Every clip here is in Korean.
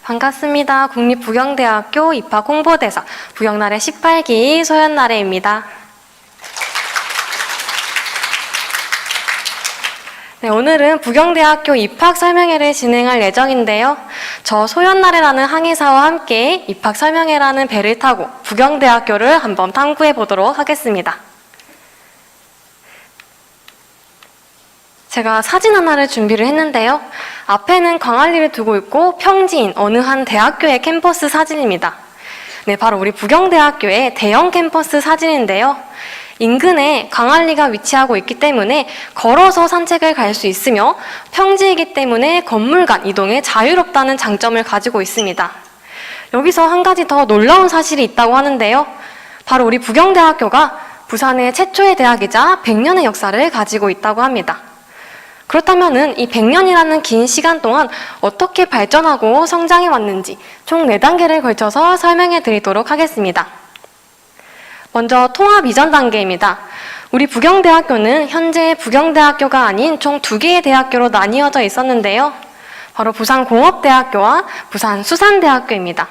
반갑습니다. 국립부경대학교 입학 홍보대사 부경나래 18기 소연나래입니다. 네, 오늘은 부경대학교 입학 설명회를 진행할 예정인데요. 저 소연나래라는 항해사와 함께 입학 설명회라는 배를 타고 부경대학교를 한번 탐구해 보도록 하겠습니다. 제가 사진 하나를 준비를 했는데요. 앞에는 광안리를 두고 있고 평지인 어느 한 대학교의 캠퍼스 사진입니다. 네, 바로 우리 부경대학교의 대형 캠퍼스 사진인데요. 인근에 광안리가 위치하고 있기 때문에 걸어서 산책을 갈 수 있으며 평지이기 때문에 건물 간 이동에 자유롭다는 장점을 가지고 있습니다. 여기서 한 가지 더 놀라운 사실이 있다고 하는데요. 바로 우리 부경대학교가 부산의 최초의 대학이자 100년의 역사를 가지고 있다고 합니다. 그렇다면은 이 100년이라는 긴 시간 동안 어떻게 발전하고 성장해 왔는지 총 4단계를 걸쳐서 설명해 드리도록 하겠습니다. 먼저 통합 이전 단계입니다. 우리 부경대학교는 현재 부경대학교가 아닌 총 2개의 대학교로 나뉘어져 있었는데요. 바로 부산공업대학교와 부산수산대학교입니다.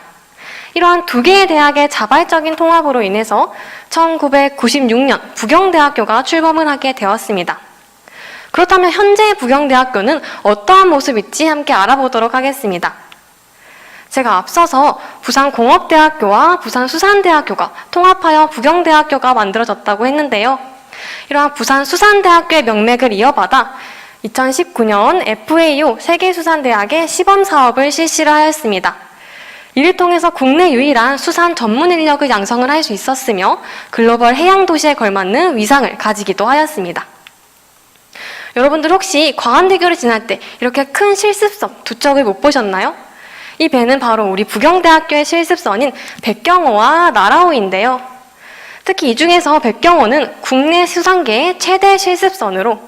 이러한 2개의 대학의 자발적인 통합으로 인해서 1996년 부경대학교가 출범을 하게 되었습니다. 그렇다면 현재의 부경대학교는 어떠한 모습일지 함께 알아보도록 하겠습니다. 제가 앞서서 부산공업대학교와 부산수산대학교가 통합하여 부경대학교가 만들어졌다고 했는데요. 이러한 부산수산대학교의 명맥을 이어받아 2019년 FAO 세계수산대학의 시범사업을 실시를 하였습니다. 이를 통해서 국내 유일한 수산 전문 인력을 양성을 할 수 있었으며 글로벌 해양도시에 걸맞는 위상을 가지기도 하였습니다. 여러분들 혹시 광안대교를 지날 때 이렇게 큰 실습선 2척을 못 보셨나요? 이 배는 바로 우리 부경대학교의 실습선인 백경호와 나라호인데요. 특히 이 중에서 백경호는 국내 수산계의 최대 실습선으로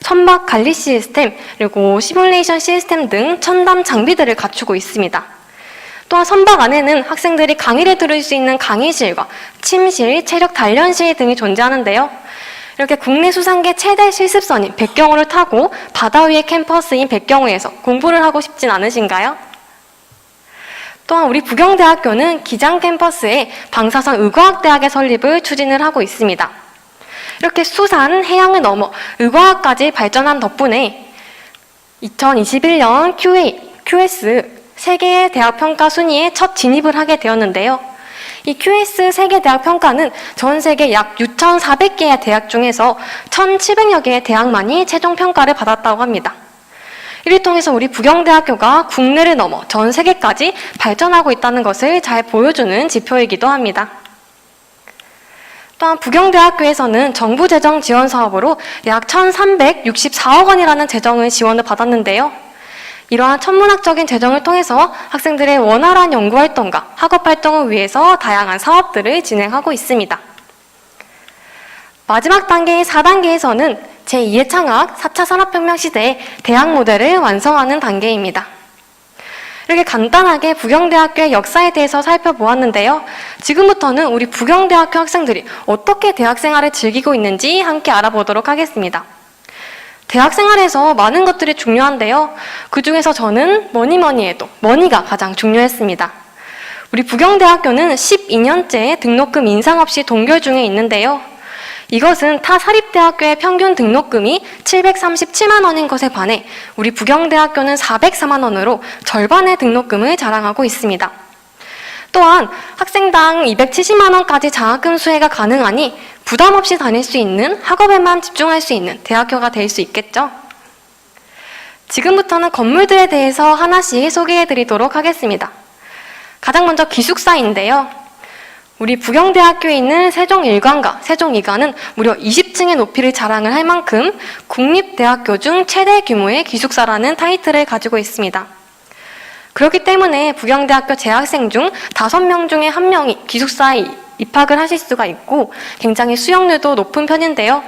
선박 관리 시스템, 그리고 시뮬레이션 시스템 등 첨단 장비들을 갖추고 있습니다. 또한 선박 안에는 학생들이 강의를 들을 수 있는 강의실과 침실, 체력 단련실 등이 존재하는데요. 이렇게 국내 수산계 최대 실습선인 백경호를 타고 바다 위의 캠퍼스인 백경호에서 공부를 하고 싶진 않으신가요? 또한 우리 부경대학교는 기장 캠퍼스에 방사선 의과학대학의 설립을 추진을 하고 있습니다. 이렇게 수산, 해양을 넘어 의과학까지 발전한 덕분에 2021년 QS 세계 대학 평가 순위에 첫 진입을 하게 되었는데요. 이 QS 세계 대학 평가는 전 세계 약 6,400개의 대학 중에서 1,700여 개의 대학만이 최종 평가를 받았다고 합니다. 이를 통해서 우리 부경대학교가 국내를 넘어 전 세계까지 발전하고 있다는 것을 잘 보여주는 지표이기도 합니다. 또한 부경대학교에서는 정부 재정 지원 사업으로 약 1,364억 원이라는 재정을 지원을 받았는데요. 이러한 천문학적인 재정을 통해서 학생들의 원활한 연구활동과 학업활동을 위해서 다양한 사업들을 진행하고 있습니다. 마지막 단계인 4단계에서는 제2의 창학 4차 산업혁명 시대의 대학 모델을 완성하는 단계입니다. 이렇게 간단하게 부경대학교의 역사에 대해서 살펴보았는데요. 지금부터는 우리 부경대학교 학생들이 어떻게 대학생활을 즐기고 있는지 함께 알아보도록 하겠습니다. 대학생활에서 많은 것들이 중요한데요. 그중에서 저는 뭐니 해도 머니가 가장 중요했습니다. 우리 부경대학교는 12년째 등록금 인상 없이 동결 중에 있는데요. 이것은 타 사립대학교의 평균 등록금이 737만 원인 것에 반해 우리 부경대학교는 404만 원으로 절반의 등록금을 자랑하고 있습니다. 또한 학생당 270만 원까지 장학금 수혜가 가능하니 부담 없이 다닐 수 있는 학업에만 집중할 수 있는 대학교가 될 수 있겠죠. 지금부터는 건물들에 대해서 하나씩 소개해 드리도록 하겠습니다. 가장 먼저 기숙사인데요. 우리 부경대학교에 있는 세종 1관과 세종 2관은 무려 20층의 높이를 자랑을 할 만큼 국립대학교 중 최대 규모의 기숙사라는 타이틀을 가지고 있습니다. 그렇기 때문에 부경대학교 재학생 중 5명 중에 1명이 기숙사에 입학을 하실 수가 있고 굉장히 수용률도 높은 편인데요.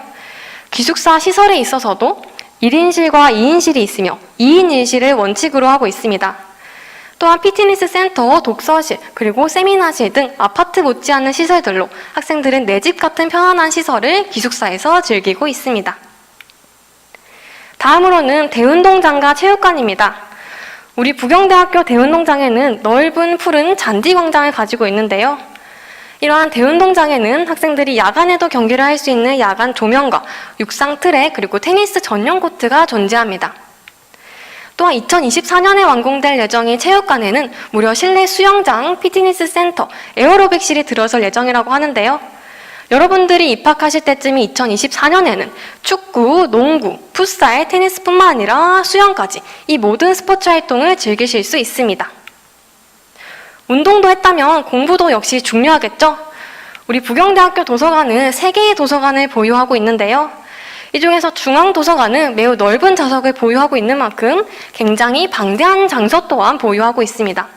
기숙사 시설에 있어서도 1인실과 2인실이 있으며 2인 1실을 원칙으로 하고 있습니다. 또한 피트니스 센터, 독서실, 그리고 세미나실 등 아파트 못지않은 시설들로 학생들은 내 집 같은 편안한 시설을 기숙사에서 즐기고 있습니다. 다음으로는 대운동장과 체육관입니다. 우리 부경대학교 대운동장에는 넓은 푸른 잔디광장을 가지고 있는데요. 이러한 대운동장에는 학생들이 야간에도 경기를 할 수 있는 야간 조명과 육상 트랙 그리고 테니스 전용 코트가 존재합니다. 또한 2024년에 완공될 예정인 체육관에는 무려 실내 수영장, 피트니스 센터, 에어로빅실이 들어설 예정이라고 하는데요. 여러분들이 입학하실 때쯤인 2024년에는 축구, 농구, 풋살, 테니스뿐만 아니라 수영까지 이 모든 스포츠 활동을 즐기실 수 있습니다. 운동도 했다면 공부도 역시 중요하겠죠? 우리 부경대학교 도서관은 3개의 도서관을 보유하고 있는데요. 이 중에서 중앙도서관은 매우 넓은 좌석을 보유하고 있는 만큼 굉장히 방대한 장소 또한 보유하고 있습니다.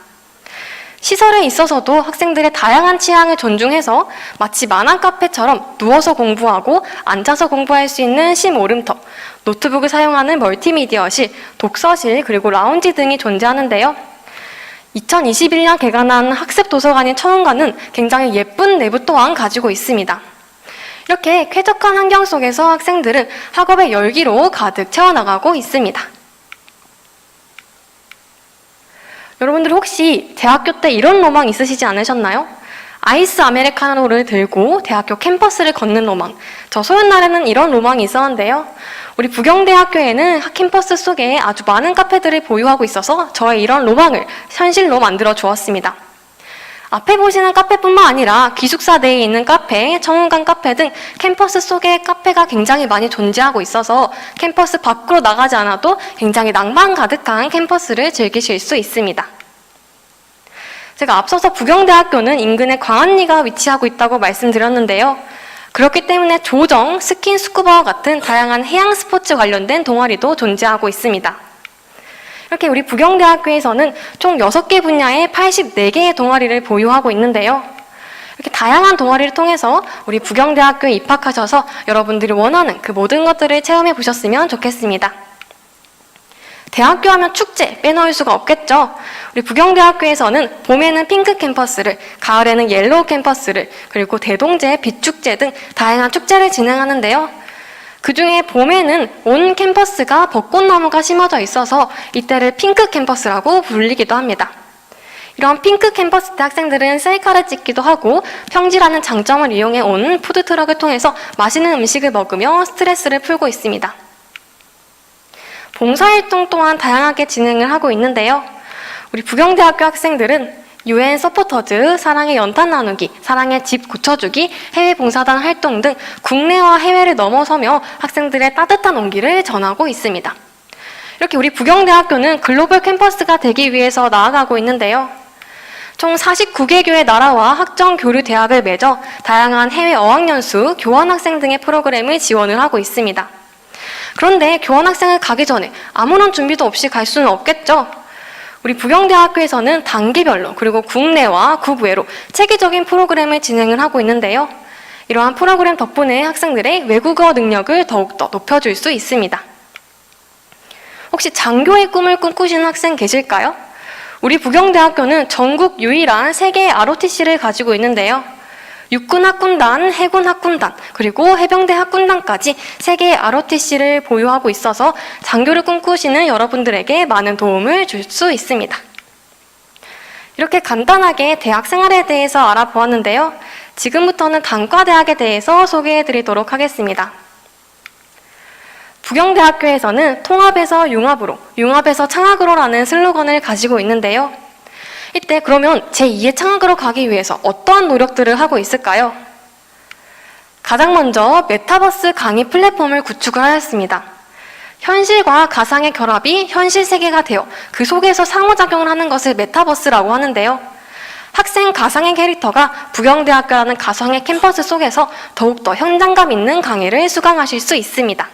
시설에 있어서도 학생들의 다양한 취향을 존중해서 마치 만화 카페처럼 누워서 공부하고 앉아서 공부할 수 있는 심오름터, 노트북을 사용하는 멀티미디어실, 독서실, 그리고 라운지 등이 존재하는데요. 2021년 개관한 학습도서관인 청운관은 굉장히 예쁜 내부 또한 가지고 있습니다. 이렇게 쾌적한 환경 속에서 학생들은 학업의 열기로 가득 채워나가고 있습니다. 여러분들 혹시 대학교 때 이런 로망 있으시지 않으셨나요? 아이스 아메리카노를 들고 대학교 캠퍼스를 걷는 로망. 저 소연 날에는 이런 로망이 있었는데요. 우리 부경대학교에는 캠퍼스 속에 아주 많은 카페들을 보유하고 있어서 저의 이런 로망을 현실로 만들어 주었습니다. 앞에 보시는 카페뿐만 아니라 기숙사 내에 있는 카페, 청운관 카페 등 캠퍼스 속에 카페가 굉장히 많이 존재하고 있어서 캠퍼스 밖으로 나가지 않아도 굉장히 낭만 가득한 캠퍼스를 즐기실 수 있습니다. 제가 앞서서 부경대학교는 인근에 광안리가 위치하고 있다고 말씀드렸는데요. 그렇기 때문에 조정, 스킨, 스쿠버와 같은 다양한 해양 스포츠 관련된 동아리도 존재하고 있습니다. 이렇게 우리 부경대학교에서는 총 6개 분야의 84개의 동아리를 보유하고 있는데요. 이렇게 다양한 동아리를 통해서 우리 부경대학교에 입학하셔서 여러분들이 원하는 그 모든 것들을 체험해 보셨으면 좋겠습니다. 대학교 하면 축제 빼놓을 수가 없겠죠. 우리 부경대학교에서는 봄에는 핑크 캠퍼스를, 가을에는 옐로우 캠퍼스를, 그리고 대동제, 빛축제 등 다양한 축제를 진행하는데요. 그중에 봄에는 온 캠퍼스가 벚꽃나무가 심어져 있어서 이때를 핑크 캠퍼스라고 불리기도 합니다. 이런 핑크 캠퍼스 때 학생들은 셀카를 찍기도 하고 평지라는 장점을 이용해 온 푸드트럭을 통해서 맛있는 음식을 먹으며 스트레스를 풀고 있습니다. 봉사활동 또한 다양하게 진행을 하고 있는데요. 우리 부경대학교 학생들은 UN 서포터즈, 사랑의 연탄 나누기, 사랑의 집 고쳐주기, 해외 봉사단 활동 등 국내와 해외를 넘어서며 학생들의 따뜻한 온기를 전하고 있습니다. 이렇게 우리 부경대학교는 글로벌 캠퍼스가 되기 위해서 나아가고 있는데요. 총 49개교의 나라와 학점 교류 대학을 맺어 다양한 해외 어학연수, 교환학생 등의 프로그램을 지원을 하고 있습니다. 그런데 교환학생을 가기 전에 아무런 준비도 없이 갈 수는 없겠죠. 우리 부경대학교에서는 단기별로 그리고 국내와 국외로 체계적인 프로그램을 진행을 하고 있는데요. 이러한 프로그램 덕분에 학생들의 외국어 능력을 더욱더 높여줄 수 있습니다. 혹시 장교의 꿈을 꿈꾸시는 학생 계실까요? 우리 부경대학교는 전국 유일한 3개의 ROTC를 가지고 있는데요. 육군 학군단, 해군 학군단, 그리고 해병대 학군단까지 3개의 ROTC를 보유하고 있어서 장교를 꿈꾸시는 여러분들에게 많은 도움을 줄 수 있습니다. 이렇게 간단하게 대학 생활에 대해서 알아보았는데요. 지금부터는 단과대학에 대해서 소개해드리도록 하겠습니다. 부경대학교에서는 통합에서 융합으로, 융합에서 창학으로라는 슬로건을 가지고 있는데요. 이때 그러면 제2의 창학으로 가기 위해서 어떠한 노력들을 하고 있을까요? 가장 먼저 메타버스 강의 플랫폼을 구축을 하였습니다. 현실과 가상의 결합이 현실 세계가 되어 그 속에서 상호작용을 하는 것을 메타버스라고 하는데요. 학생 가상의 캐릭터가 부경대학교라는 가상의 캠퍼스 속에서 더욱더 현장감 있는 강의를 수강하실 수 있습니다.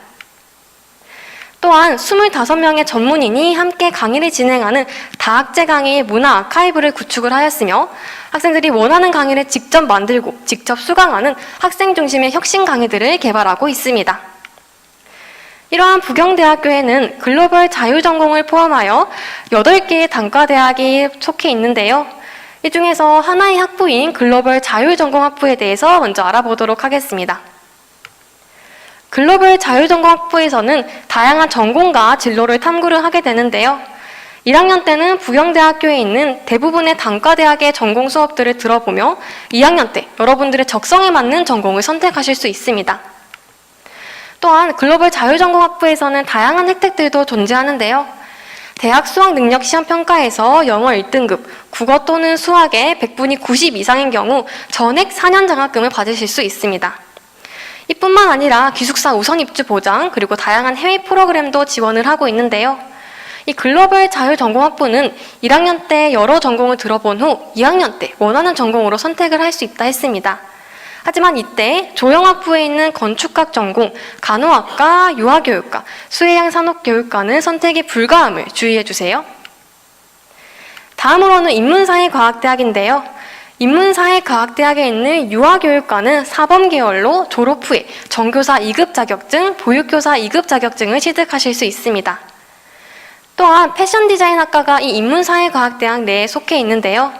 또한 25명의 전문인이 함께 강의를 진행하는 다학제 강의 문화 아카이브를 구축을 하였으며 학생들이 원하는 강의를 직접 만들고 직접 수강하는 학생 중심의 혁신 강의들을 개발하고 있습니다. 이러한 부경대학교에는 글로벌 자유전공을 포함하여 8개의 단과대학이 속해 있는데요. 이 중에서 하나의 학부인 글로벌 자유전공학부에 대해서 먼저 알아보도록 하겠습니다. 글로벌 자유전공학부에서는 다양한 전공과 진로를 탐구를 하게 되는데요. 1학년 때는 부경대학교에 있는 대부분의 단과대학의 전공 수업들을 들어보며 2학년 때 여러분들의 적성에 맞는 전공을 선택하실 수 있습니다. 또한 글로벌 자유전공학부에서는 다양한 혜택들도 존재하는데요. 대학 수학능력시험평가에서 영어 1등급, 국어 또는 수학에 100분이 90 이상인 경우 전액 4년 장학금을 받으실 수 있습니다. 이뿐만 아니라 기숙사 우선 입주 보장, 그리고 다양한 해외 프로그램도 지원을 하고 있는데요. 이 글로벌 자유전공학부는 1학년 때 여러 전공을 들어본 후 2학년 때 원하는 전공으로 선택을 할 수 있다 했습니다. 하지만 이때 조형학부에 있는 건축학 전공, 간호학과, 유아교육과, 수해양 산업교육과는 선택이 불가함을 주의해 주세요. 다음으로는 인문사회과학대학인데요. 인문사회과학대학에 있는 유아교육과는 사범계열로 졸업 후에 정교사 2급 자격증, 보육교사 2급 자격증을 취득하실 수 있습니다. 또한 패션디자인학과가 이 인문사회과학대학 내에 속해 있는데요.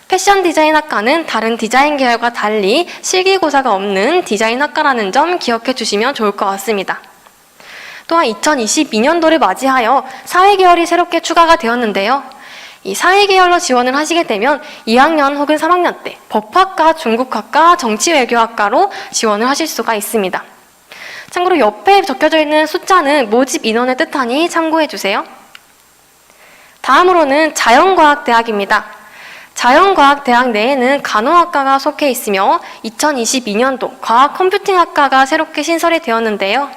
패션디자인학과는 다른 디자인 계열과 달리 실기고사가 없는 디자인학과라는 점 기억해 주시면 좋을 것 같습니다. 또한 2022년도를 맞이하여 사회계열이 새롭게 추가가 되었는데요. 이 사회계열로 지원을 하시게 되면 2학년 혹은 3학년 때 법학과, 중국학과, 정치외교학과로 지원을 하실 수가 있습니다. 참고로 옆에 적혀져 있는 숫자는 모집 인원을 뜻하니 참고해 주세요. 다음으로는 자연과학대학입니다. 자연과학대학 내에는 간호학과가 속해 있으며 2022년도 과학컴퓨팅학과가 새롭게 신설이 되었는데요.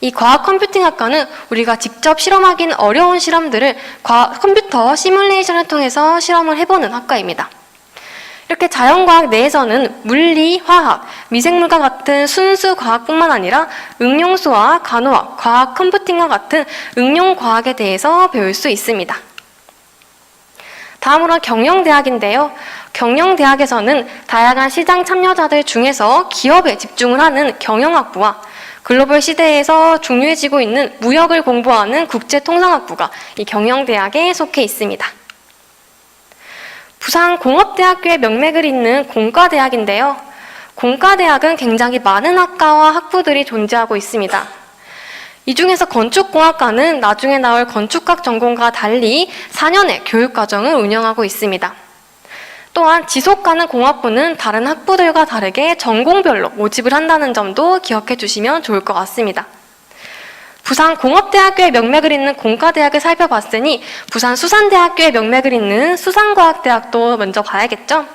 이 과학컴퓨팅학과는 우리가 직접 실험하기는 어려운 실험들을 컴퓨터 시뮬레이션을 통해서 실험을 해보는 학과입니다. 이렇게 자연과학 내에서는 물리, 화학, 미생물과 같은 순수 과학뿐만 아니라 응용수학, 간호학, 과학 컴퓨팅과 같은 응용과학에 대해서 배울 수 있습니다. 다음으로 경영대학인데요. 경영대학에서는 다양한 시장 참여자들 중에서 기업에 집중을 하는 경영학부와 글로벌 시대에서 중요해지고 있는 무역을 공부하는 국제통상학부가 이 경영대학에 속해 있습니다. 부산공업대학교의 명맥을 잇는 공과대학인데요. 공과대학은 굉장히 많은 학과와 학부들이 존재하고 있습니다. 이 중에서 건축공학과는 나중에 나올 건축학 전공과 달리 4년의 교육과정을 운영하고 있습니다. 또한 지속가능 공학부는 다른 학부들과 다르게 전공별로 모집을 한다는 점도 기억해 주시면 좋을 것 같습니다. 부산공업대학교의 명맥을 잇는 공과대학을 살펴봤으니 부산수산대학교의 명맥을 잇는 수산과학대학도 먼저 봐야겠죠?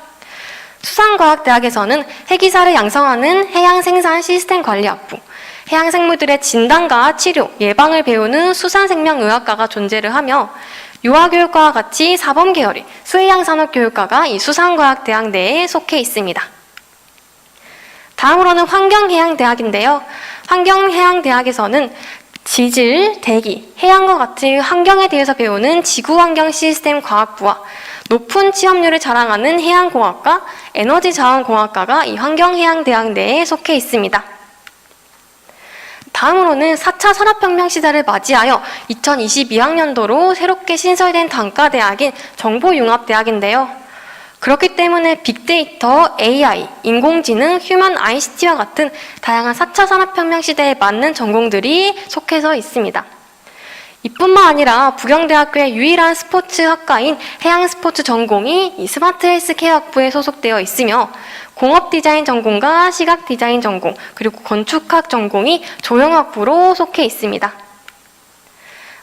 수산과학대학에서는 해기사를 양성하는 해양생산시스템관리학부, 해양생물들의 진단과 치료, 예방을 배우는 수산생명의학과가 존재를 하며 유아교육과와 같이 사범계열의 수해양산업교육과가 이 수산과학대학 내에 속해 있습니다. 다음으로는 환경해양대학인데요. 환경해양대학에서는 지질, 대기, 해양과 같은 환경에 대해서 배우는 지구환경시스템과학부와 높은 취업률을 자랑하는 해양공학과, 에너지자원공학과가 이 환경해양대학 내에 속해 있습니다. 다음으로는 4차 산업혁명 시대를 맞이하여 2022학년도로 새롭게 신설된 단과대학인 정보융합대학인데요. 그렇기 때문에 빅데이터, AI, 인공지능, 휴먼 ICT와 같은 다양한 4차 산업혁명 시대에 맞는 전공들이 속해서 있습니다. 이뿐만 아니라 부경대학교의 유일한 스포츠 학과인 해양스포츠 전공이 이 스마트 헬스케어 학부에 소속되어 있으며 공업디자인 전공과 시각디자인 전공, 그리고 건축학 전공이 조형학부로 속해 있습니다.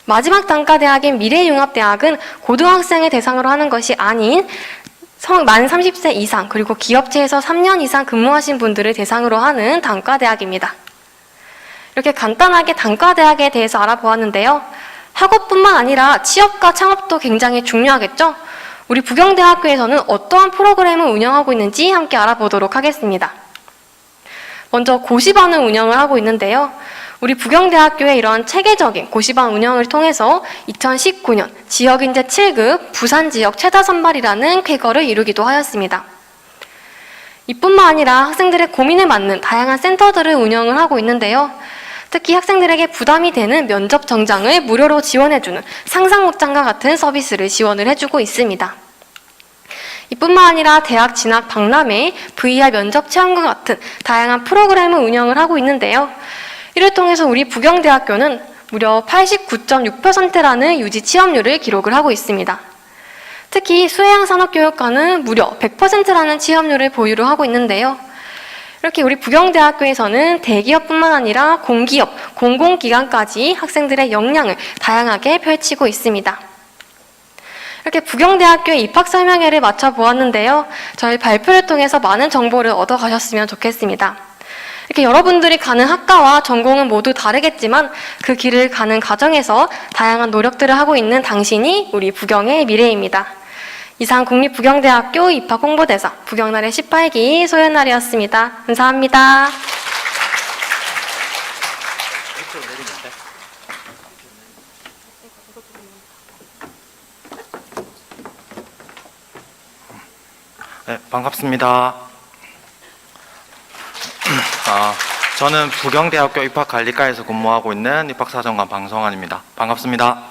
마지막 단과대학인 미래융합대학은 고등학생을 대상으로 하는 것이 아닌 만 30세 이상, 그리고 기업체에서 3년 이상 근무하신 분들을 대상으로 하는 단과대학입니다. 이렇게 간단하게 단과대학에 대해서 알아보았는데요. 학업뿐만 아니라 취업과 창업도 굉장히 중요하겠죠? 우리 부경대학교에서는 어떠한 프로그램을 운영하고 있는지 함께 알아보도록 하겠습니다. 먼저 고시반을 운영을 하고 있는데요. 우리 부경대학교의 이러한 체계적인 고시반 운영을 통해서 2019년 지역인재 7급 부산지역 최다 선발이라는 쾌거를 이루기도 하였습니다. 이뿐만 아니라 학생들의 고민에 맞는 다양한 센터들을 운영을 하고 있는데요. 특히 학생들에게 부담이 되는 면접 정장을 무료로 지원해주는 상상목장과 같은 서비스를 지원을 해주고 있습니다. 이뿐만 아니라 대학 진학 박람회, VR 면접 체험과 같은 다양한 프로그램을 운영을 하고 있는데요. 이를 통해서 우리 부경대학교는 무려 89.6%라는 유지 취업률을 기록을 하고 있습니다. 특히 수해양산업교육과는 무려 100%라는 취업률을 보유를 하고 있는데요. 이렇게 우리 부경대학교에서는 대기업뿐만 아니라 공기업, 공공기관까지 학생들의 역량을 다양하게 펼치고 있습니다. 이렇게 부경대학교의 입학설명회를 마쳐보았는데요. 저희 발표를 통해서 많은 정보를 얻어가셨으면 좋겠습니다. 이렇게 여러분들이 가는 학과와 전공은 모두 다르겠지만 그 길을 가는 과정에서 다양한 노력들을 하고 있는 당신이 우리 부경의 미래입니다. 이상 국립부경대학교 입학홍보대사 부경날의 18기 소연날이었습니다. 감사합니다. 네, 반갑습니다. 저는 부경대학교 입학관리과에서 근무하고 있는 입학사정관 방성환입니다. 반갑습니다.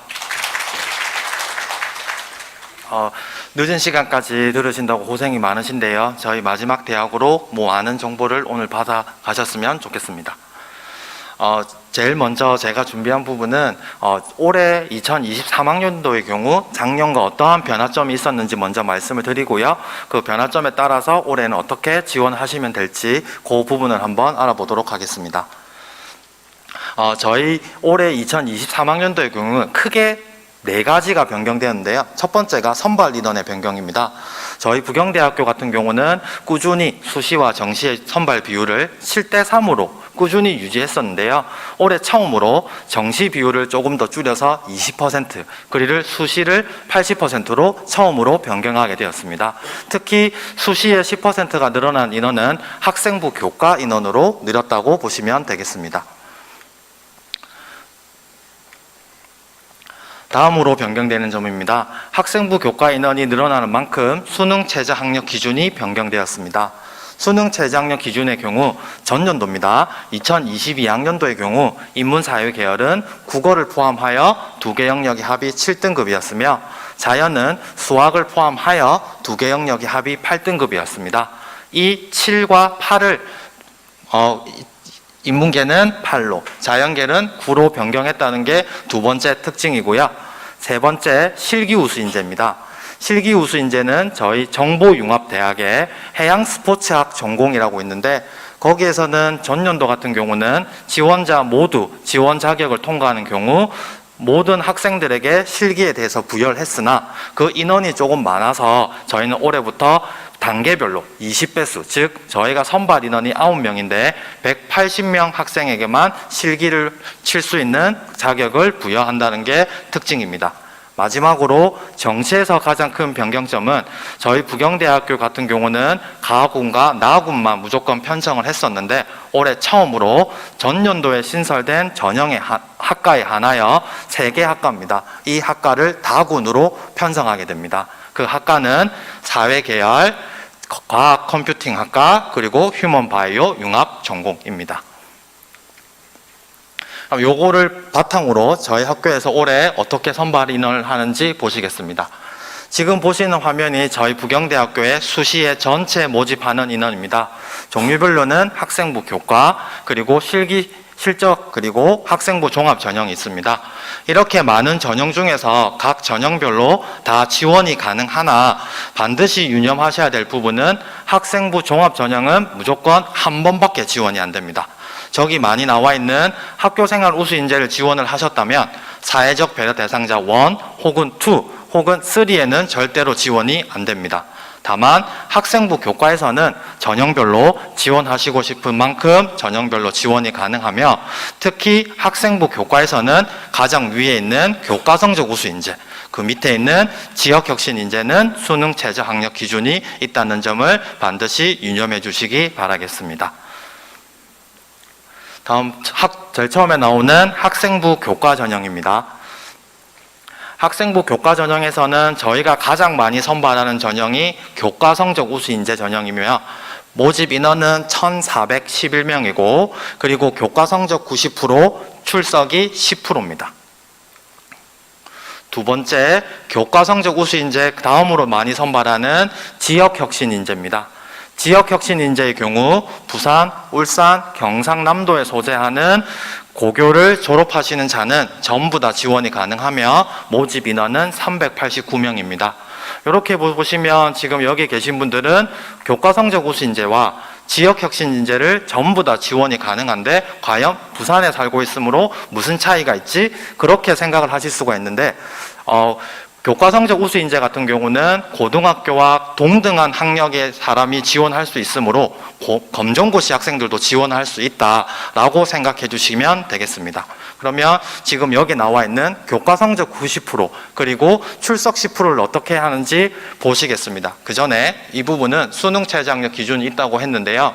늦은 시간까지 들으신다고 고생이 많으신데요. 저희 마지막 대학으로 아는 정보를 오늘 받아 가셨으면 좋겠습니다. 제일 먼저 제가 준비한 부분은 올해 2023학년도의 경우 작년과 어떠한 변화점이 있었는지 먼저 말씀을 드리고요. 그 변화점에 따라서 올해는 어떻게 지원하시면 될지 그 부분을 한번 알아보도록 하겠습니다. 저희 올해 2023학년도의 경우는 크게 4가지가 변경되었는데요. 첫 번째가 선발 인원의 변경입니다. 저희 부경대학교 같은 경우는 꾸준히 수시와 정시의 선발 비율을 7대3으로 꾸준히 유지했었는데요. 올해 처음으로 정시 비율을 조금 더 줄여서 20%, 그리고 수시를 80%로 처음으로 변경하게 되었습니다. 특히 수시의 10%가 늘어난 인원은 학생부 교과 인원으로 늘었다고 보시면 되겠습니다. 다음으로 변경되는 점입니다. 학생부 교과 인원이 늘어나는 만큼 수능 최저 학력 기준이 변경되었습니다. 수능 최저 학력 기준의 경우 전년도입니다. 2022학년도의 경우 인문사회 계열은 국어를 포함하여 2개 영역이 합이 7등급이었으며 자연은 수학을 포함하여 2개 영역이 합이 8등급이었습니다. 이 7과 8을 인문계는 8로, 자연계는 9로 변경했다는 게 두 번째 특징이고요. 세 번째, 실기우수인재입니다. 실기우수인재는 저희 정보융합대학의 해양스포츠학 전공이라고 있는데 거기에서는 전년도 같은 경우는 지원자 모두 지원 자격을 통과하는 경우 모든 학생들에게 실기에 대해서 부여를 했으나 그 인원이 조금 많아서 저희는 올해부터 단계별로 20배수, 즉 저희가 선발 인원이 9명인데 180명 학생에게만 실기를 칠 수 있는 자격을 부여한다는 게 특징입니다. 마지막으로 정시에서 가장 큰 변경점은 저희 부경대학교 같은 경우는 가군과 나군만 무조건 편성을 했었는데 올해 처음으로 전년도에 신설된 전형의 학과에 한하여 3개 학과입니다. 이 학과를 다군으로 편성하게 됩니다. 그 학과는 사회계열, 과학 컴퓨팅학과, 그리고 휴먼 바이오 융합 전공입니다. 요거를 바탕으로 저희 학교에서 올해 어떻게 선발 인원을 하는지 보시겠습니다. 지금 보시는 화면이 저희 부경대학교의 수시에 전체 모집하는 인원입니다. 종류별로는 학생부 교과, 그리고 실기, 실적, 그리고 학생부 종합 전형이 있습니다. 이렇게 많은 전형 중에서 각 전형별로 다 지원이 가능하나 반드시 유념하셔야 될 부분은 학생부 종합 전형은 무조건 한 번밖에 지원이 안 됩니다. 저기 많이 나와 있는 학교생활 우수 인재를 지원을 하셨다면 사회적 배려 대상자 1 혹은 2 혹은 3에는 절대로 지원이 안 됩니다. 다만 학생부 교과에서는 전형별로 지원하시고 싶은 만큼 전형별로 지원이 가능하며 특히 학생부 교과에서는 가장 위에 있는 교과 성적 우수 인재, 그 밑에 있는 지역 혁신 인재는 수능 최저 학력 기준이 있다는 점을 반드시 유념해 주시기 바라겠습니다. 다음 제일 처음에 나오는 학생부 교과 전형입니다. 학생부 교과 전형에서는 저희가 가장 많이 선발하는 전형이 교과 성적 우수 인재 전형이며 모집 인원은 1,411명이고 그리고 교과 성적 90%, 출석이 10%입니다. 두 번째, 교과 성적 우수 인재 다음으로 많이 선발하는 지역 혁신 인재입니다. 지역 혁신 인재의 경우 부산, 울산, 경상남도에 소재하는 고교를 졸업하시는 자는 전부 다 지원이 가능하며 모집 인원은 389명입니다. 이렇게 보시면 지금 여기 계신 분들은 교과성적 우수 인재와 지역혁신 인재를 전부 다 지원이 가능한데 과연 부산에 살고 있으므로 무슨 차이가 있지? 그렇게 생각을 하실 수가 있는데 교과성적 우수 인재 같은 경우는 고등학교와 동등한 학력의 사람이 지원할 수 있으므로 검정고시 학생들도 지원할 수 있다라고 생각해 주시면 되겠습니다. 그러면 지금 여기 나와 있는 교과성적 90% 그리고 출석 10%를 어떻게 하는지 보시겠습니다. 그 전에 이 부분은 수능 최저학력 기준이 있다고 했는데요.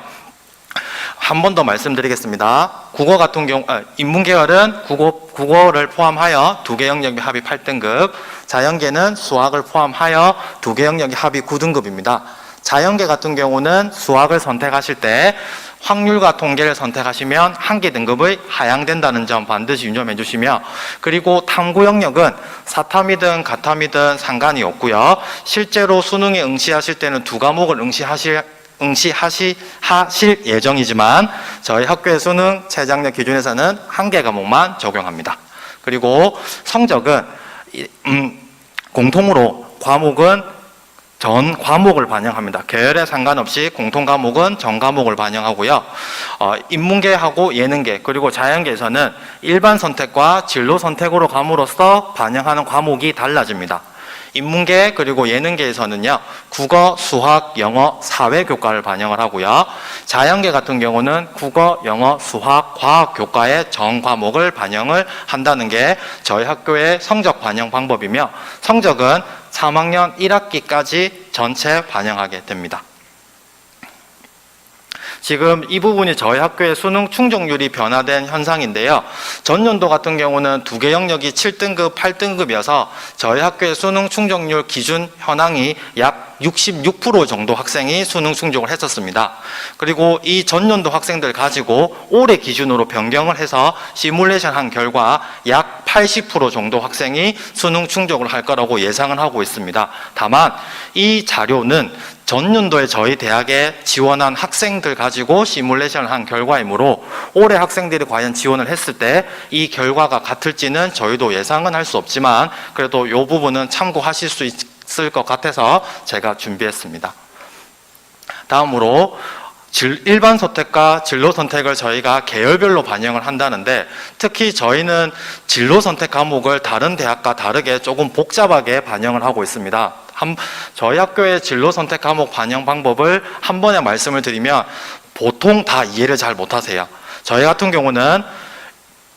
한 번 더 말씀드리겠습니다. 국어 같은 경우, 인문계열은 국어를 포함하여 2개 영역의 합이 8등급, 자연계는 수학을 포함하여 2개 영역의 합이 9등급입니다. 자연계 같은 경우는 수학을 선택하실 때 확률과 통계를 선택하시면 한 개 등급의 하향된다는 점 반드시 유념해 주시며, 그리고 탐구 영역은 사탐이든 가탐이든 상관이 없고요. 실제로 수능에 응시하실 때는 2과목을 응시하실 예정이지만 저희 학교의 수능 최저학력 기준에서는 1개 과목만 적용합니다. 그리고 성적은 공통으로 과목은 전 과목을 반영합니다. 계열에 상관없이 공통 과목은 전 과목을 반영하고요. 인문계하고 예능계 그리고 자연계에서는 일반 선택과 진로 선택으로 감으로써 반영하는 과목이 달라집니다. 인문계 그리고 예능계에서는요, 국어, 수학, 영어, 사회 교과를 반영을 하고요. 자연계 같은 경우는 국어, 영어, 수학, 과학 교과의 전 과목을 반영을 한다는 게 저희 학교의 성적 반영 방법이며, 성적은 3학년 1학기까지 전체 반영하게 됩니다. 지금 이 부분이 저희 학교의 수능 충족률이 변화된 현상인데요. 전년도 같은 경우는 2개 영역이 7등급, 8등급이어서 저희 학교의 수능 충족률 기준 현황이 약 66% 정도 학생이 수능 충족을 했었습니다. 그리고 이 전년도 학생들 가지고 올해 기준으로 변경을 해서 시뮬레이션 한 결과 약 80% 정도 학생이 수능 충족을 할 거라고 예상을 하고 있습니다. 다만 이 자료는 전년도에 저희 대학에 지원한 학생들 가지고 시뮬레이션을 한 결과이므로 올해 학생들이 과연 지원을 했을 때 이 결과가 같을지는 저희도 예상은 할 수 없지만 그래도 이 부분은 참고하실 수 있을 것 같아서 제가 준비했습니다. 다음으로 일반 선택과 진로 선택을 저희가 계열별로 반영을 한다는데, 특히 저희는 진로 선택 과목을 다른 대학과 다르게 조금 복잡하게 반영을 하고 있습니다. 저희 학교의 진로 선택 과목 반영 방법을 한 번에 말씀을 드리면 보통 다 이해를 잘 못하세요. 저희 같은 경우는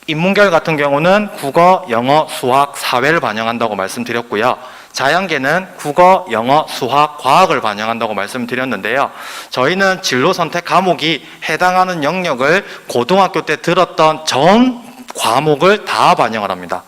인문계열 같은 경우는 국어, 영어, 수학, 사회를 반영한다고 말씀드렸고요. 자연계는 국어, 영어, 수학, 과학을 반영한다고 말씀드렸는데요. 저희는 진로 선택 과목이 해당하는 영역을 고등학교 때 들었던 전 과목을 다 반영을 합니다.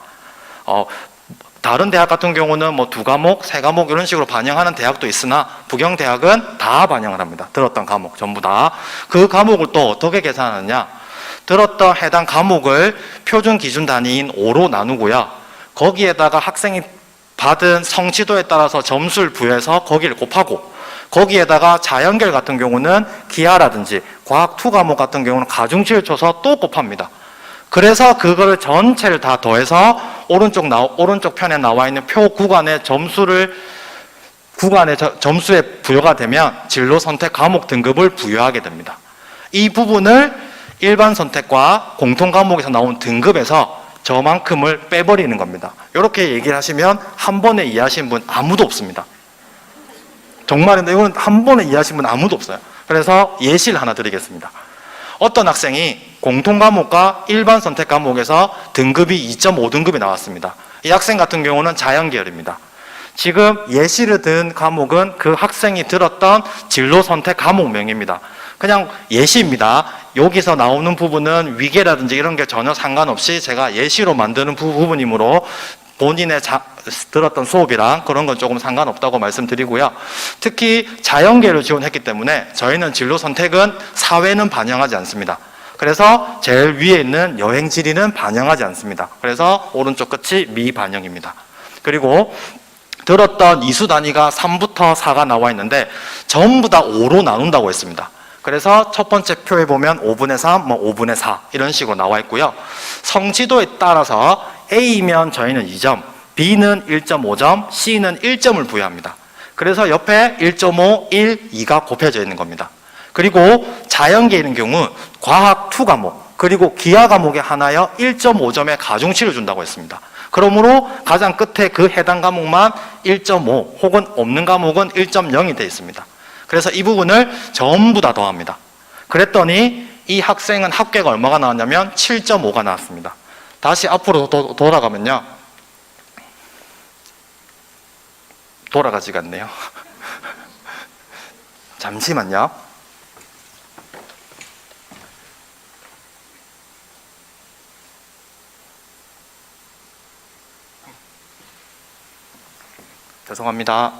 다른 대학 같은 경우는 뭐 2과목, 3과목 이런 식으로 반영하는 대학도 있으나 부경대학은 다 반영을 합니다. 들었던 과목 전부 다. 그 과목을 또 어떻게 계산하느냐? 들었던 해당 과목을 표준 기준 단위인 5로 나누고요. 거기에다가 학생이 받은 성취도에 따라서 점수를 부여해서 거기를 곱하고, 거기에다가 자연계열 같은 경우는 기하라든지 과학 2 과목 같은 경우는 가중치를 쳐서 또 곱합니다. 그래서 그거를 전체를 다 더해서 오른쪽 편에 나와 있는 표 구간의 점수에 부여가 되면 진로 선택 과목 등급을 부여하게 됩니다. 이 부분을 일반 선택과 공통 과목에서 나온 등급에서 저만큼을 빼버리는 겁니다. 이렇게 얘기를 하시면 한 번에 이해하신 분 아무도 없습니다. 정말인데 이건 한 번에 이해하신 분 아무도 없어요. 그래서 예시를 하나 드리겠습니다. 어떤 학생이 공통 과목과 일반 선택 과목에서 등급이 2.5등급이 나왔습니다. 이 학생 같은 경우는 자연계열입니다. 지금 예시를 든 과목은 그 학생이 들었던 진로 선택 과목명입니다. 그냥 예시입니다. 여기서 나오는 부분은 위계라든지 이런 게 전혀 상관없이 제가 예시로 만드는 부분이므로 본인의 들었던 수업이랑 그런 건 조금 상관없다고 말씀드리고요. 특히 자연계를 지원했기 때문에 저희는 진로 선택은 사회는 반영하지 않습니다. 그래서 제일 위에 있는 여행지리는 반영하지 않습니다. 그래서 오른쪽 끝이 미반영입니다. 그리고 들었던 이수 단위가 3부터 4가 나와 있는데 전부 다 5로 나눈다고 했습니다. 그래서 첫 번째 표에 보면 5분의 3, 5분의 4 이런 식으로 나와 있고요. 성취도에 따라서 A면 저희는 2점, B는 1.5점, C는 1점을 부여합니다. 그래서 옆에 1.5, 1, 2가 곱해져 있는 겁니다. 그리고 자연계인 경우 과학 2과목 그리고 기하 과목에 하나여 1.5점의 가중치를 준다고 했습니다. 그러므로 가장 끝에 그 해당 과목만 1.5 혹은 없는 과목은 1.0이 되어 있습니다. 그래서 이 부분을 전부 다 더합니다. 그랬더니 이 학생은 합계가 얼마가 나왔냐면 7.5가 나왔습니다. 다시 앞으로 돌아가면요. 돌아가지가 않네요. 잠시만요. 죄송합니다.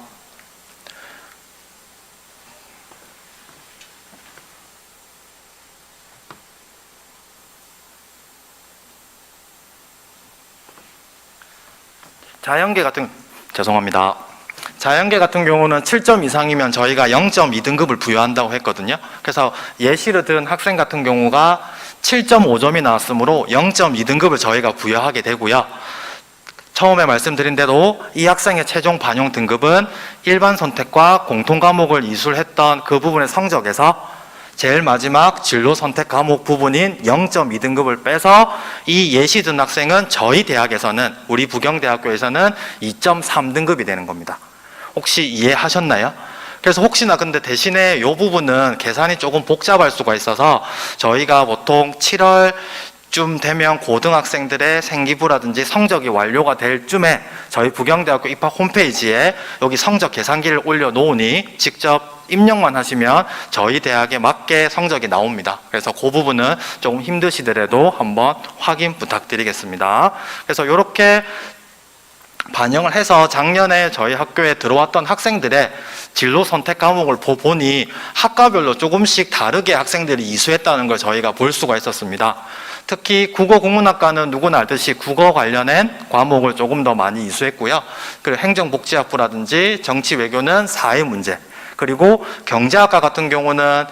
죄송합니다. 자연계 같은 경우는 7점 이상이면 저희가 0.2등급을 부여한다고 했거든요. 그래서 예시를 든 학생 같은 경우가 7.5점이 나왔으므로 0.2등급을 저희가 부여하게 되고요. 처음에 말씀드린 대로 이 학생의 최종 반영 등급은 일반 선택과 공통 과목을 이수했던 그 부분의 성적에서 제일 마지막 진로 선택 과목 부분인 0.2등급을 빼서 이 예시 든 학생은 저희 대학에서는, 우리 부경대학교에서는 2.3등급이 되는 겁니다. 혹시 이해하셨나요? 그래서 혹시나 근데 대신에 이 부분은 계산이 조금 복잡할 수가 있어서 저희가 보통 7월쯤 되면 고등학생들의 생기부라든지 성적이 완료가 될 쯤에 저희 부경대학교 입학 홈페이지에 여기 성적 계산기를 올려놓으니 직접 입력만 하시면 저희 대학에 맞게 성적이 나옵니다. 그래서 그 부분은 조금 힘드시더라도 한번 확인 부탁드리겠습니다. 그래서 이렇게 반영을 해서 작년에 저희 학교에 들어왔던 학생들의 진로 선택 과목을 보니 학과별로 조금씩 다르게 학생들이 이수했다는 걸 저희가 볼 수가 있었습니다. 특히 국어국문학과는 누구나 알듯이 국어 관련된 과목을 조금 더 많이 이수했고요. 그리고 행정복지학부라든지 정치외교는 사회 문제, 그리고 경제학과 같은 경우는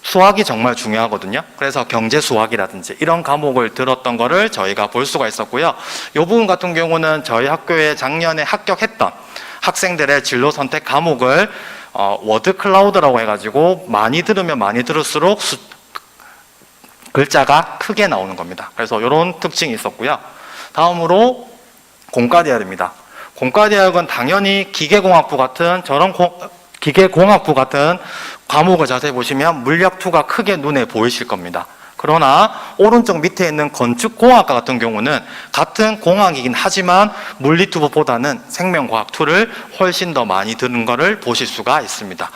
수학이 정말 중요하거든요. 그래서 경제 수학이라든지 이런 과목을 들었던 거를 저희가 볼 수가 있었고요. 이 부분 같은 경우는 저희 학교에 작년에 합격했던 학생들의 진로 선택 과목을 워드 클라우드라고 해가지고 많이 들으면 많이 들을수록 글자가 크게 나오는 겁니다. 그래서 이런 특징이 있었고요. 다음으로 공과대학입니다. 공과대학은 당연히 기계공학부 같은 기계공학부 같은 과목을 자세히 보시면 물리학2가 크게 눈에 보이실 겁니다. 그러나 오른쪽 밑에 있는 건축공학과 같은 경우는 같은 공학이긴 하지만 물리2보다는 생명과학2를 훨씬 더 많이 드는 것을 보실 수가 있습니다.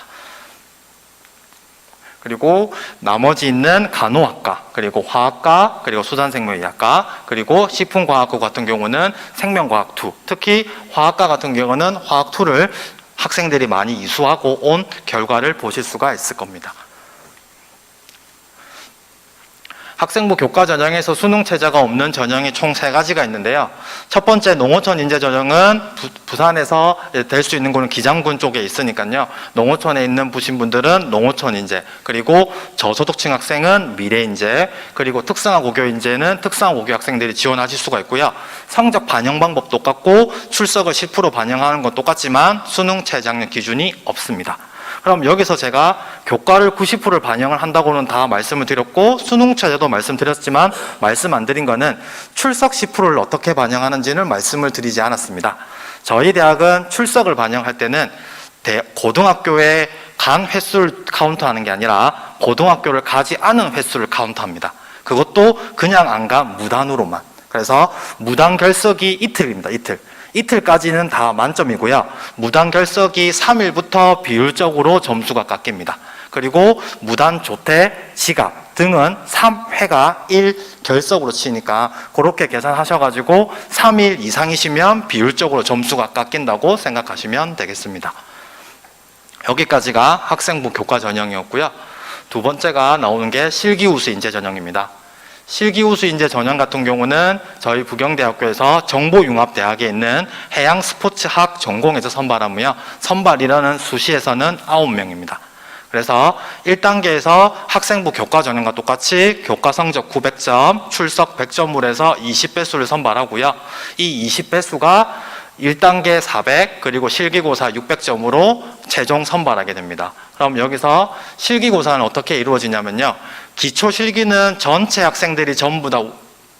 그리고 나머지 있는 간호학과, 그리고 화학과, 그리고 수산생명의학과, 그리고 식품과학부 같은 경우는 생명과학2, 특히 화학과 같은 경우는 화학2를 학생들이 많이 이수하고 온 결과를 보실 수가 있을 겁니다. 학생부 교과 전형에서 수능 체제가 없는 전형이 총 3가지가 있는데요. 첫 번째 농어촌 인재 전형은 부산에서 될 수 있는 곳은 기장군 쪽에 있으니까요. 농어촌에 있는 부신분들은 농어촌 인재, 그리고 저소득층 학생은 미래 인재, 그리고 특성화 고교 인재는 특성화 고교 학생들이 지원하실 수가 있고요. 성적 반영 방법 똑같고 출석을 10% 반영하는 건 똑같지만 수능 최저학력 기준이 없습니다. 그럼 여기서 제가 교과를 90%를 반영을 한다고는 다 말씀을 드렸고 수능 체제도 말씀드렸지만 말씀 안 드린 거는 출석 10%를 어떻게 반영하는지는 말씀을 드리지 않았습니다. 저희 대학은 출석을 반영할 때는 고등학교에 간 횟수를 카운트하는 게 아니라 고등학교를 가지 않은 횟수를 카운트합니다. 그것도 그냥 안 간 무단으로만. 그래서 무단 결석이 이틀입니다. 이틀까지는 다 만점이고요. 무단 결석이 3일부터 비율적으로 점수가 깎입니다. 그리고 무단 조퇴, 지각 등은 3회가 1결석으로 치니까 그렇게 계산하셔가지고 3일 이상이시면 비율적으로 점수가 깎인다고 생각하시면 되겠습니다. 여기까지가 학생부 교과 전형이었고요. 두 번째가 나오는 게 실기우수 인재 전형입니다. 실기우수 인재 전형 같은 경우는 저희 부경대학교에서 정보융합대학에 있는 해양스포츠학 전공에서 선발하고요. 선발이라는 수시에서는 9명입니다. 그래서 1단계에서 학생부 교과 전형과 똑같이 교과 성적 900점, 출석 100점으로 해서 20배수를 선발하고요. 이 20배수가 1단계 400, 그리고 실기고사 600점으로 최종 선발하게 됩니다. 그럼 여기서 실기고사는 어떻게 이루어지냐면요. 기초 실기는 전체 학생들이 전부 다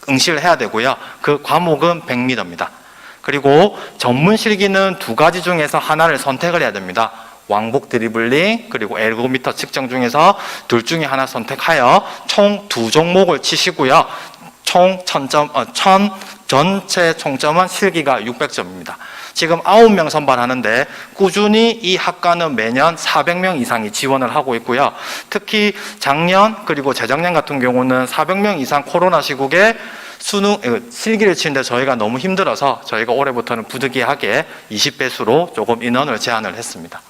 응시를 해야 되고요. 그 과목은 100m입니다. 그리고 전문 실기는 두 가지 중에서 하나를 선택을 해야 됩니다. 왕복 드리블링 그리고 에르고미터 측정 중에서 둘 중에 하나 선택하여 총 두 종목을 치시고요. 총 1000점, 전체 총점은 실기가 600점입니다. 지금 9명 선발하는데 꾸준히 이 학과는 매년 400명 이상이 지원을 하고 있고요. 특히 작년 그리고 재작년 같은 경우는 400명 이상 코로나 시국에 실기를 치는데 저희가 너무 힘들어서 저희가 올해부터는 부득이하게 20배수로 조금 인원을 제한을 했습니다.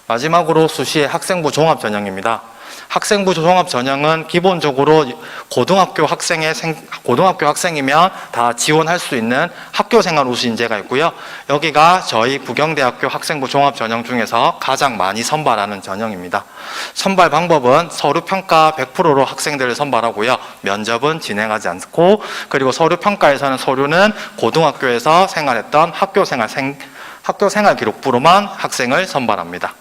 마지막으로 수시의 학생부 종합전형입니다. 학생부 종합전형은 기본적으로 고등학교 학생이면 다 지원할 수 있는 학교생활 우수 인재가 있고요. 여기가 저희 부경대학교 학생부 종합전형 중에서 가장 많이 선발하는 전형입니다. 선발 방법은 서류평가 100%로 학생들을 선발하고요. 면접은 진행하지 않고, 그리고 서류평가에서는 서류는 고등학교에서 생활했던 학교생활 기록부로만 학생을 선발합니다.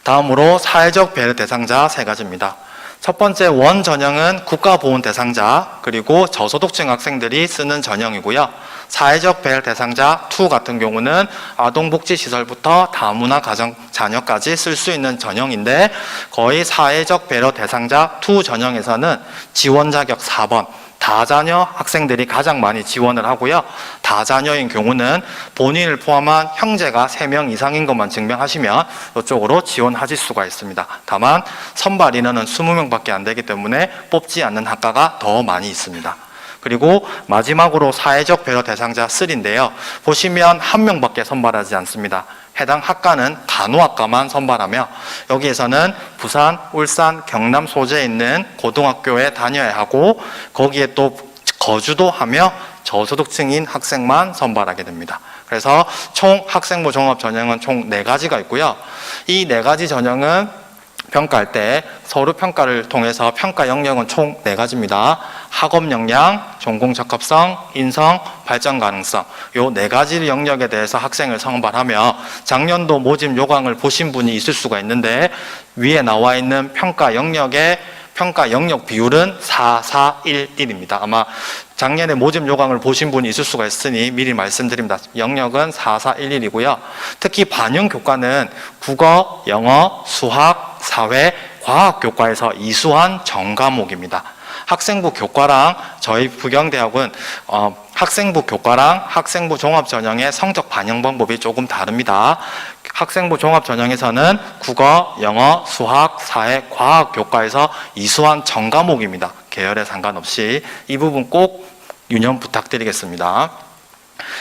다음으로 사회적 배려 대상자 세 가지입니다. 첫 번째 원 전형은 국가보훈 대상자 그리고 저소득층 학생들이 쓰는 전형이고요. 사회적 배려 대상자 2 같은 경우는 아동복지시설부터 다문화 가정 자녀까지 쓸 수 있는 전형인데, 거의 사회적 배려 대상자 2 전형에서는 지원 자격 4번 다자녀 학생들이 가장 많이 지원을 하고요. 다자녀인 경우는 본인을 포함한 형제가 3명 이상인 것만 증명하시면 이쪽으로 지원하실 수가 있습니다. 다만 선발 인원은 20명밖에 안 되기 때문에 뽑지 않는 학과가 더 많이 있습니다. 그리고 마지막으로 사회적 배려 대상자 3인데요. 보시면 1명밖에 선발하지 않습니다. 해당 학과는 간호학과만 선발하며, 여기에서는 부산, 울산, 경남 소재에 있는 고등학교에 다녀야 하고 거기에 또 거주도 하며 저소득층인 학생만 선발하게 됩니다. 그래서 총 학생부 종합 전형은 총 4가지가 있고요. 이 4가지 전형은 평가할 때 서류 평가를 통해서 평가 영역은 총 4가지입니다. 학업 역량, 전공 적합성, 인성, 발전 가능성, 요 4가지 영역에 대해서 학생을 선발하며, 작년도 모집 요강을 보신 분이 있을 수가 있는데 위에 나와 있는 평가 영역 비율은 4, 4, 1, 1입니다. 아마 작년에 모집 요강을 보신 분이 있을 수가 있으니 미리 말씀드립니다. 영역은 4, 4, 1, 1이고요. 특히 반영 교과는 국어, 영어, 수학, 사회, 과학 교과에서 이수한 전과목입니다. 학생부 교과랑 저희 부경대학은 학생부 교과랑 학생부 종합전형의 성적 반영 방법이 조금 다릅니다. 학생부 종합전형에서는 국어, 영어, 수학, 사회, 과학 교과에서 이수한 전과목입니다. 계열에 상관없이 이 부분 꼭 유념 부탁드리겠습니다.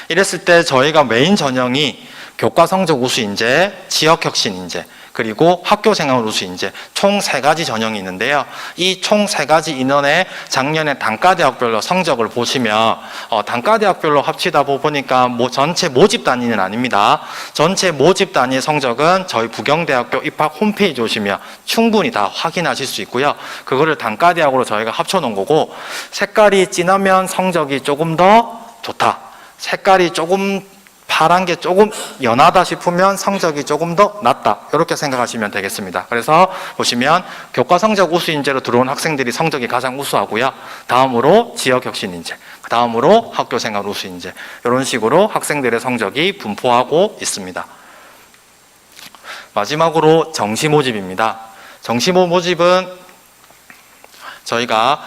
이랬을 때 저희가 메인 전형이 교과 성적 우수 인재, 지역 혁신 인재, 그리고 학교생활 우수 인재 총 3가지 전형이 있는데요. 이 총 3가지 인원의 작년에 단과대학별로 성적을 보시면 단과대학별로 합치다 보니까 전체 모집 단위는 아닙니다. 전체 모집 단위의 성적은 저희 부경대학교 입학 홈페이지 오시면 충분히 다 확인하실 수 있고요. 그거를 단과대학으로 저희가 합쳐놓은 거고, 색깔이 진하면 성적이 조금 더 좋다, 색깔이 조금 파란 게 조금 연하다 싶으면 성적이 조금 더 낮다, 이렇게 생각하시면 되겠습니다. 그래서 보시면 교과 성적 우수 인재로 들어온 학생들이 성적이 가장 우수하고요. 다음으로 지역 혁신 인재, 그 다음으로 학교 생활 우수 인재, 이런 식으로 학생들의 성적이 분포하고 있습니다. 마지막으로 정시 모집입니다. 정시 모집은 저희가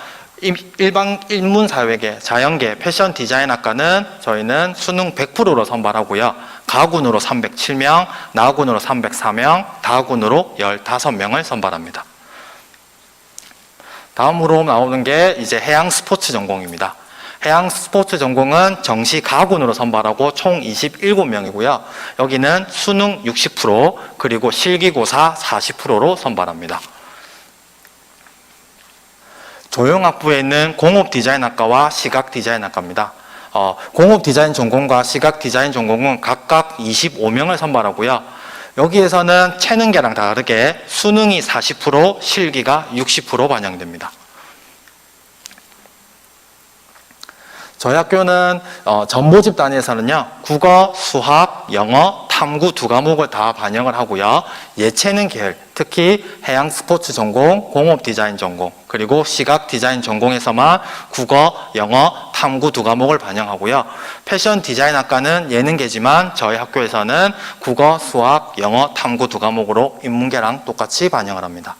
일반 인문사회계, 자연계, 패션 디자인 학과는 저희는 수능 100%로 선발하고요. 가군으로 307명, 나군으로 304명, 다군으로 15명을 선발합니다. 다음으로 나오는 게 이제 해양 스포츠 전공입니다. 해양 스포츠 전공은 정시 가군으로 선발하고 총 27명이고요. 여기는 수능 60%, 그리고 실기고사 40%로 선발합니다. 조형학부에 있는 공업디자인학과와 시각디자인학과입니다. 공업디자인 전공과 시각디자인 전공은 각각 25명을 선발하고요. 여기에서는 체능계랑 다르게 수능이 40%, 실기가 60% 반영됩니다. 저희 학교는 전모집 단위에서는요, 국어, 수학, 영어, 탐구 두 과목을 다 반영을 하고요. 예체능 계열, 특히 해양 스포츠 전공, 공업 디자인 전공, 그리고 시각 디자인 전공에서만 국어, 영어, 탐구 두 과목을 반영하고요. 패션 디자인 학과는 예능계지만 저희 학교에서는 국어, 수학, 영어, 탐구 두 과목으로 인문계랑 똑같이 반영을 합니다.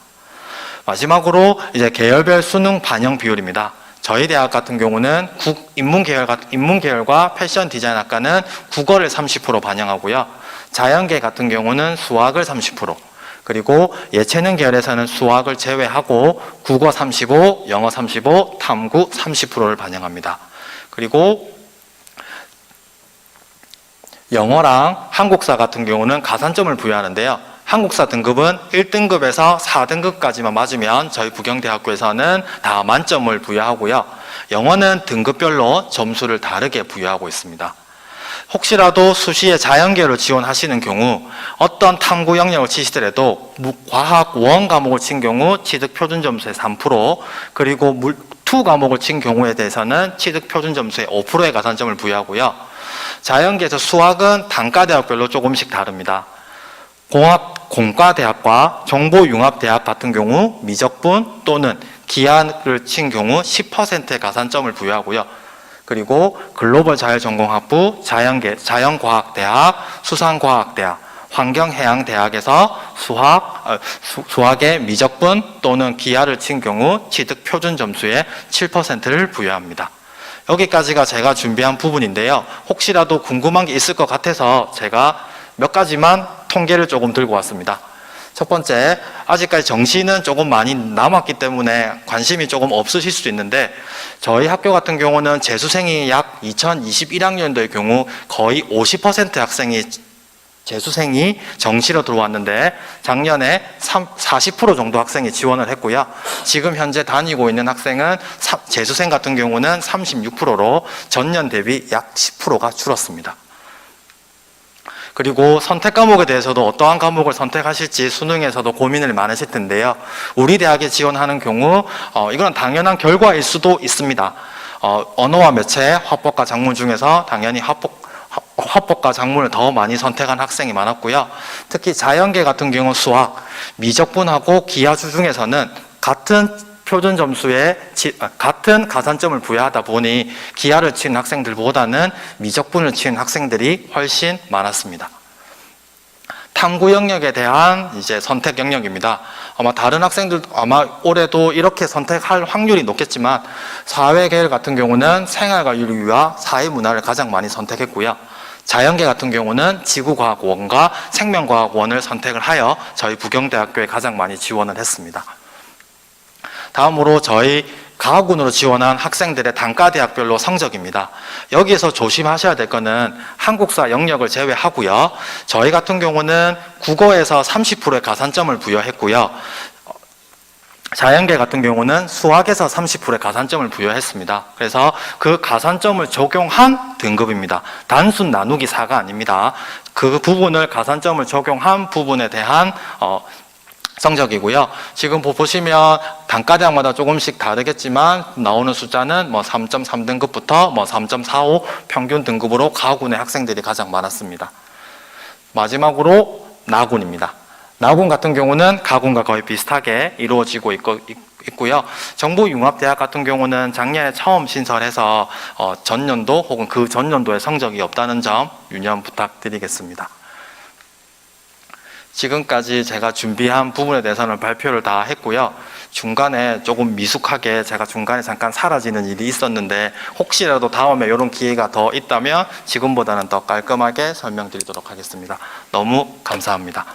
마지막으로 이제 계열별 수능 반영 비율입니다. 저희 대학 같은 경우는 인문계열과 패션 디자인 학과는 국어를 30% 반영하고요. 자연계 같은 경우는 수학을 30%, 그리고 예체능 계열에서는 수학을 제외하고 국어 35, 영어 35, 탐구 30%를 반영합니다. 그리고 영어랑 한국사 같은 경우는 가산점을 부여하는데요. 한국사 등급은 1등급에서 4등급까지만 맞으면 저희 부경대학교에서는 다 만점을 부여하고요. 영어는 등급별로 점수를 다르게 부여하고 있습니다. 혹시라도 수시에 자연계를 지원하시는 경우 어떤 탐구 영역을 치시더라도 과학 원 과목을 친 경우 취득 표준 점수의 3%, 그리고 투 과목을 친 경우에 대해서는 취득 표준 점수의 5%의 가산점을 부여하고요. 자연계에서 수학은 단과대학별로 조금씩 다릅니다. 공과대학과 정보융합대학 같은 경우 미적분 또는 기하를 친 경우 10%의 가산점을 부여하고요. 그리고 글로벌 자율전공학부, 자연과학대학, 수산과학대학, 환경해양대학에서 수학의 미적분 또는 기하를 친 경우 취득 표준 점수의 7%를 부여합니다. 여기까지가 제가 준비한 부분인데요. 혹시라도 궁금한 게 있을 것 같아서 제가 몇 가지만 통계를 조금 들고 왔습니다. 첫 번째, 아직까지 정시는 조금 많이 남았기 때문에 관심이 조금 없으실 수도 있는데 저희 학교 같은 경우는 재수생이 약 2021학년도의 경우 거의 50% 재수생이 정시로 들어왔는데 작년에 40% 정도 학생이 지원을 했고요. 지금 현재 다니고 있는 학생은 재수생 같은 경우는 36%로 전년 대비 약 10%가 줄었습니다. 그리고 선택 과목에 대해서도 어떠한 과목을 선택하실지 수능에서도 고민을 많으실 텐데요. 우리 대학에 지원하는 경우 이건 당연한 결과일 수도 있습니다. 언어와 매체, 화법과 작문 중에서 당연히 화법과 작문을 더 많이 선택한 학생이 많았고요. 특히 자연계 같은 경우 수학, 미적분하고 기하주 중에서는 같은 표준 점수에 같은 가산점을 부여하다 보니 기하를 친 학생들보다는 미적분을 친 학생들이 훨씬 많았습니다. 탐구 영역에 대한 이제 선택 영역입니다. 아마 다른 학생들도 아마 올해도 이렇게 선택할 확률이 높겠지만 사회계열 같은 경우는 생활과 윤리와 사회문화를 가장 많이 선택했고요. 자연계 같은 경우는 지구과학원과 생명과학원을 선택을 하여 저희 부경대학교에 가장 많이 지원을 했습니다. 다음으로 저희 가학군으로 지원한 학생들의 단과대학별로 성적입니다. 여기에서 조심하셔야 될 거는 한국사 영역을 제외하고요. 저희 같은 경우는 국어에서 30%의 가산점을 부여했고요. 자연계 같은 경우는 수학에서 30%의 가산점을 부여했습니다. 그래서 그 가산점을 적용한 등급입니다. 단순 나누기 4가 아닙니다. 그 부분을 가산점을 적용한 부분에 대한 성적이고요. 지금 보시면 단과대학마다 조금씩 다르겠지만 나오는 숫자는 3.3등급부터 3.45 평균 등급으로 가군의 학생들이 가장 많았습니다. 마지막으로 나군입니다. 나군 같은 경우는 가군과 거의 비슷하게 이루어지고 있고요. 정보융합대학 같은 경우는 작년에 처음 신설해서 전년도 혹은 그 전년도에 성적이 없다는 점 유념 부탁드리겠습니다. 지금까지 제가 준비한 부분에 대해서는 발표를 다 했고요. 중간에 조금 미숙하게 제가 중간에 잠깐 사라지는 일이 있었는데 혹시라도 다음에 이런 기회가 더 있다면 지금보다는 더 깔끔하게 설명드리도록 하겠습니다. 너무 감사합니다.